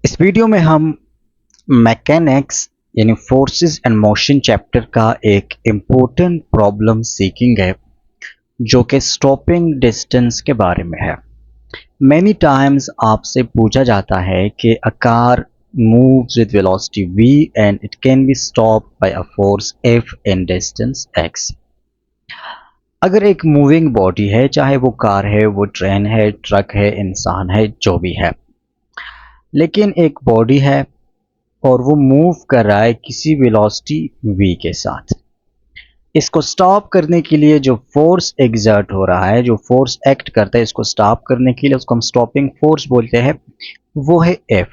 इस वीडियो में हम मैकेनिक्स यानी फोर्सेस एंड मोशन चैप्टर का एक इम्पोर्टेंट प्रॉब्लम सीखेंगे जो कि स्टॉपिंग डिस्टेंस के बारे में है। मैनी टाइम्स आपसे पूछा जाता है कि a car moves with velocity v and it can be stopped by a force f in distance x। अगर एक मूविंग बॉडी है, चाहे वो कार है, वो ट्रेन है, ट्रक है, इंसान है, जो भी है, लेकिन एक बॉडी है और वो मूव कर रहा है किसी वेलोसिटी v के साथ। इसको स्टॉप करने के लिए जो फोर्स एग्जर्ट हो रहा है, जो फोर्स एक्ट करता है इसको स्टॉप करने के लिए, उसको हम स्टॉपिंग फोर्स बोलते हैं, वो है F।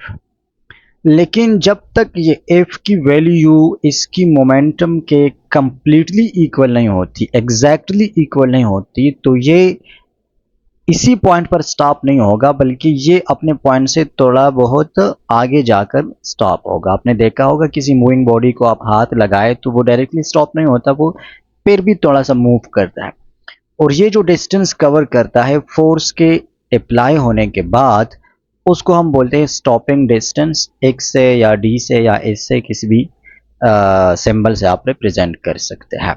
लेकिन जब तक ये F की वैल्यू इसकी मोमेंटम के कंप्लीटली इक्वल नहीं होती, एग्जैक्टली इक्वल नहीं होती, तो ये इसी पॉइंट पर स्टॉप नहीं होगा, बल्कि ये अपने पॉइंट से थोड़ा बहुत आगे जाकर स्टॉप होगा। आपने देखा होगा किसी मूविंग बॉडी को आप हाथ लगाए तो वो डायरेक्टली स्टॉप नहीं होता, वो फिर भी थोड़ा सा मूव करता है। और ये जो डिस्टेंस कवर करता है फोर्स के अप्लाई होने के बाद, उसको हम बोलते हैं स्टॉपिंग डिस्टेंस। एक्स से या डी से या एस से किसी भी सिंबल से आप रिप्रेजेंट कर सकते हैं।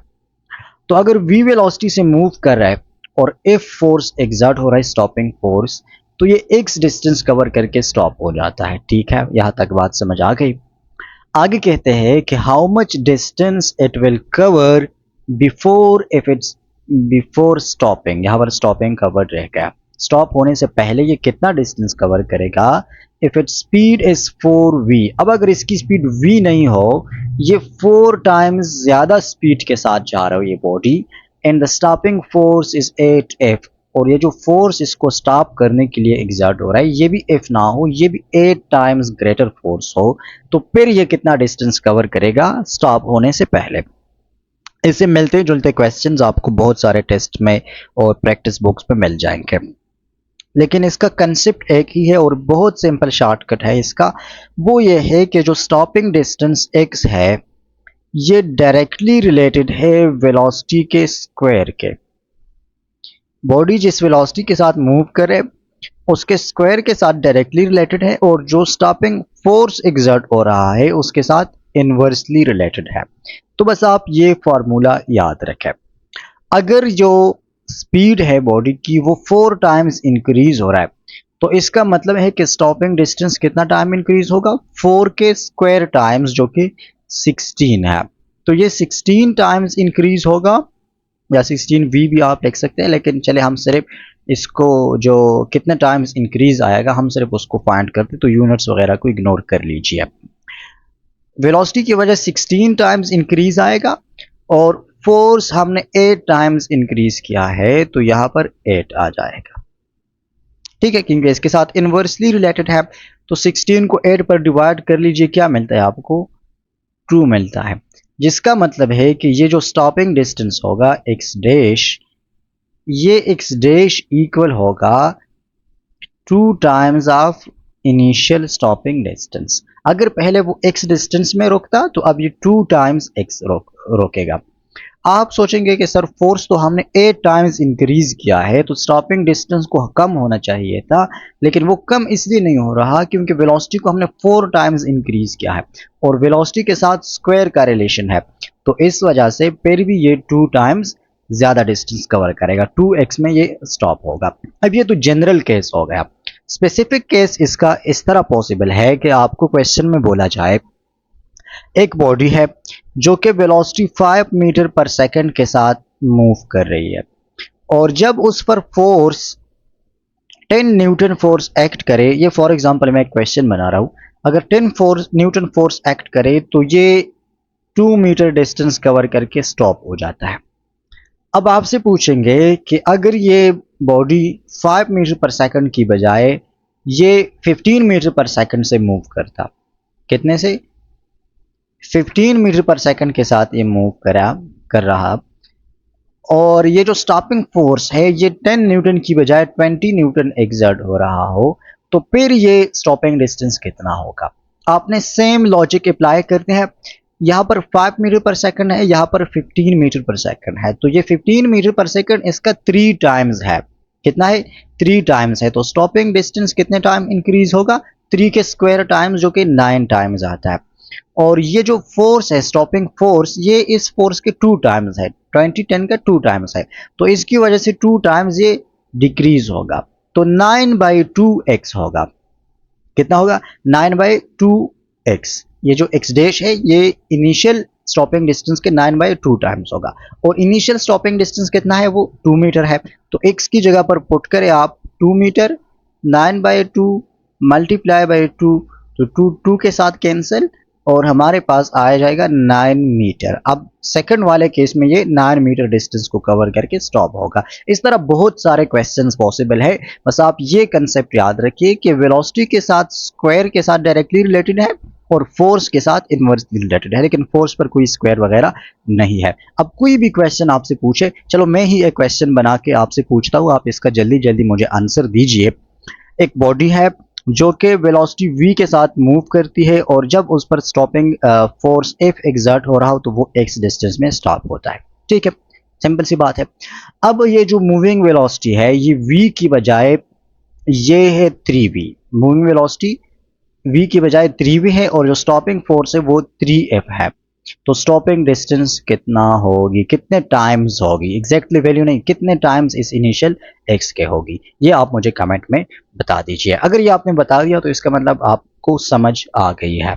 तो अगर v वेलोसिटी से मूव कर रहा है और F फोर्स एग्जर्ट हो रहा है, स्टॉपिंग फोर्स, तो ये x डिस्टेंस कवर करके स्टॉप हो जाता है। ठीक है, यहां तक बात समझ आ गई। आगे कहते हैं कि how much distance it will cover before stopping. यहां पर स्टॉपिंग कवर्ड रह गया। स्टॉप होने से पहले ये कितना डिस्टेंस कवर करेगा? If it speed is 4v। अब अगर इसकी स्पीड v नहीं हो, ये 4 टाइम्स ज्यादा स्पीड के साथ जा रहा हो ये body, and the stopping force is 8f, और ये जो फोर्स इसको स्टॉप करने के लिए एग्जर्ट हो रहा है ये भी f ना हो, ये भी 8 टाइम्स ग्रेटर फोर्स हो, तो फिर ये कितना डिस्टेंस कवर करेगा स्टॉप होने से पहले? इससे मिलते जुलते क्वेश्चंस आपको बहुत सारे टेस्ट में और प्रैक्टिस बुक्स में मिल जाएंगे, लेकिन इसका कंसेप्ट एक ही है और बहुत सिंपल शॉर्टकट है इसका। वो ये है कि जो स्टॉपिंग डिस्टेंस x है ये डायरेक्टली रिलेटेड है वेलोसिटी के स्क्वायर के। बॉडी जिस वेलोसिटी के साथ मूव करे उसके स्क्वायर के साथ डायरेक्टली रिलेटेड है, और जो स्टॉपिंग फोर्स एग्जर्ट हो रहा है उसके साथ इनवर्सली रिलेटेड है। तो बस आप ये फार्मूला याद रखें। अगर जो स्पीड है बॉडी की वो 4 टाइम्स इंक्रीज हो रहा है, तो इसका मतलब है कि स्टॉपिंग डिस्टेंस कितना टाइम इंक्रीज होगा? 4 के स्क्वायर टाइम्स, जो कि 16 है। तो ये 16 टाइम्स इंक्रीज होगा, या 16v भी आप लिख सकते हैं, लेकिन चले हम सिर्फ इसको जो कितने टाइम्स इंक्रीज आएगा हम सिर्फ उसको फाइंड करते, तो यूनिट्स वगैरह को इग्नोर कर लीजिए। वेलोसिटी की वजह 16 टाइम्स इंक्रीज आएगा और फोर्स हमने 8 टाइम्स इंक्रीज किया है, तो यहां पर 8 आ जाएगा। ठीक है, क्योंकि इसके साथ इनवर्सली रिलेटेड है, तो 16 को 8 पर डिवाइड कर लीजिए, क्या मिलता है आपको? 2 मिलता है। जिसका मतलब है कि ये जो स्टॉपिंग डिस्टेंस होगा x डैश, ये x डैश इक्वल होगा 2 times of initial stopping distance. अगर पहले वो x डिस्टेंस में रोकता तो अब ये 2 टाइम्स x रोकेगा। आप सोचेंगे कि सर फोर्स तो हमने 8 टाइम्स इंक्रीज किया है, तो स्टॉपिंग डिस्टेंस को कम होना चाहिए था, लेकिन वो कम इसलिए नहीं हो रहा क्योंकि वेलोसिटी को हमने 4 टाइम्स इंक्रीज किया है और वेलोसिटी के साथ स्क्वायर का रिलेशन है, तो इस वजह से फिर भी ये 2 टाइम्स ज्यादा डिस्टेंस कवर करेगा, 2x में ये स्टॉप होगा। अब ये तो जनरल केस हो गया। स्पेसिफिक केस इसका इस तरह पॉसिबल है कि आपको क्वेश्चन में बोला जाए एक बॉडी है जो कि वेलोसिटी 5 मीटर पर सेकंड के साथ मूव कर रही है, और जब उस पर फोर्स 10 न्यूटन फोर्स एक्ट करे, ये फॉर एग्जांपल मैं एक क्वेश्चन बना रहा हूं, अगर 10 न्यूटन फोर्स एक्ट करे तो ये 2 मीटर डिस्टेंस कवर करके स्टॉप हो जाता है। अब आपसे पूछेंगे कि अगर ये बॉडी 5 मीटर पर सेकंड की बजाय ये 15 मीटर पर सेकंड से मूव करता, कितने से? 15 मीटर पर सेकंड के साथ ये मूव कर रहा, और ये जो स्टॉपिंग फोर्स है ये 10 न्यूटन की बजाय 20 न्यूटन एग्जर्ट हो रहा हो, तो फिर ये स्टॉपिंग डिस्टेंस कितना होगा? आपने सेम लॉजिक अप्लाई करते हैं। यहाँ पर 5 मीटर पर सेकंड है, यहाँ पर 15 मीटर पर सेकंड है, तो ये 15 मीटर पर सेकंड इसका 3 टाइम्स है। कितना है? 3 टाइम्स है, तो स्टॉपिंग डिस्टेंस कितने टाइम इंक्रीज होगा? 3 के स्क्वायर टाइम्स जो कि 9 टाइम्स आता है। और ये जो फोर्स है स्टॉपिंग फोर्स, ये इस फोर्स के 2 टाइम्स है, 2010 का 2 टाइम्स है, तो इसकी वजह से 2 टाइम्स ये डिक्रीज होगा, तो 9/2x होगा। कितना होगा? 9/2x। ये जो x डैश है ये इनिशियल स्टॉपिंग डिस्टेंस के 9/2 टाइम्स होगा, और इनिशियल स्टॉपिंग डिस्टेंस कितना है? वो 2 मीटर है। तो x की जगह पर पुट करें आप 2 मीटर, 9/2 मल्टीप्लाई बाई 2, तो 2 के साथ कैंसिल, और हमारे पास आ जाएगा 9 मीटर। अब सेकंड वाले केस में ये 9 मीटर डिस्टेंस को कवर करके स्टॉप होगा। इस तरह बहुत सारे क्वेश्चंस पॉसिबल है, बस आप ये कंसेप्ट याद रखिए कि वेलोसिटी के साथ स्क्वायर के साथ डायरेक्टली रिलेटेड है और फोर्स के साथ इनवर्सली रिलेटेड है, लेकिन फोर्स पर कोई स्क्वायर वगैरह नहीं है। अब कोई भी क्वेश्चन आपसे पूछे, चलो मैं ही एक क्वेश्चन बना के आपसे पूछता हूँ, आप इसका जल्दी जल्दी मुझे आंसर दीजिए। एक बॉडी है जो कि वेलोसिटी v के साथ मूव करती है, और जब उस पर स्टॉपिंग फोर्स F एग्जर्ट हो रहा हो तो वो x डिस्टेंस में स्टॉप होता है। ठीक है, सिंपल सी बात है। अब ये जो मूविंग वेलोसिटी है ये v की बजाय ये है 3v। मूविंग वेलोसिटी v की बजाय 3v है, और जो स्टॉपिंग फोर्स है वो 3f है। तो स्टॉपिंग डिस्टेंस कितना होगी, कितने टाइम्स होगी, एग्जैक्टली वैल्यू नहीं, कितने टाइम्स इस इनिशियल x के होगी, ये आप मुझे कमेंट में बता दीजिए। अगर ये आपने बता दिया तो इसका मतलब आपको समझ आ गई है।